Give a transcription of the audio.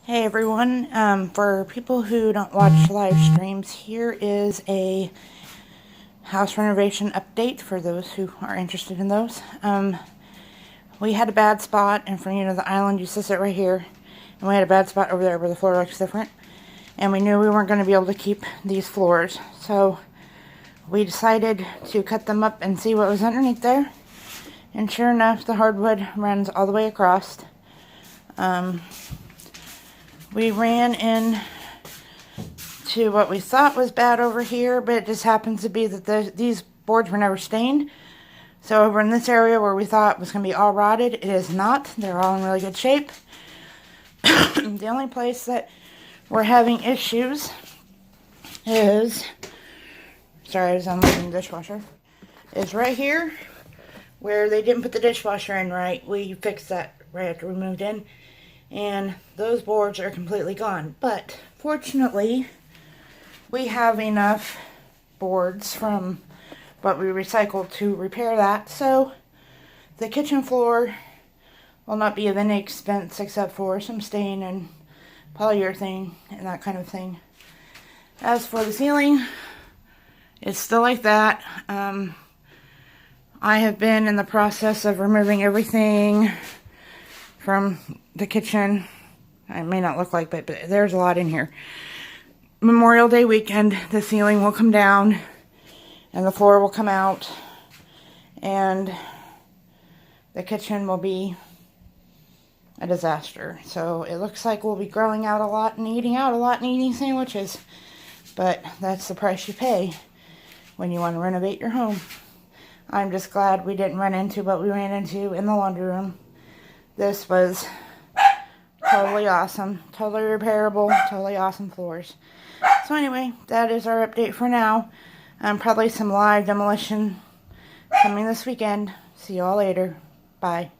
Hey everyone, for people who don't watch live streams, here is a house renovation update for those who are interested in those. We had a bad spot, and for the island used to sit right here, and we had a bad spot over there where the floor looks different, and we knew we weren't going to be able to keep these floors, so we decided to cut them up and see what was underneath there, and sure enough, the hardwood runs all the way across. We ran in to what we thought was bad over here, but it just happens to be that these boards were never stained. So over in this area where we thought was going to be all rotted, it is not. They're all in really good shape. The only place that we're having issues is, sorry, I was unloading the dishwasher, is right here where they didn't put the dishwasher in right. We fixed that right after we moved in. And those boards are completely gone. But fortunately, we have enough boards from what we recycled to repair that. So the kitchen floor will not be of any expense except for some stain and polyurethane and that kind of thing. As for the ceiling, it's still like that. I have been in the process of removing everything from the kitchen. It may not look like it, but there's a lot in here. Memorial Day weekend, the ceiling will come down and the floor will come out and the kitchen will be a disaster. So it looks like we'll be growing out a lot and eating out a lot and eating sandwiches, but that's the price you pay when you want to renovate your home. I'm just glad we didn't run into what we ran into in the laundry room. This was totally awesome, totally repairable, totally awesome floors. So anyway, that is our update for now. Probably some live demolition coming this weekend. See you all later. Bye.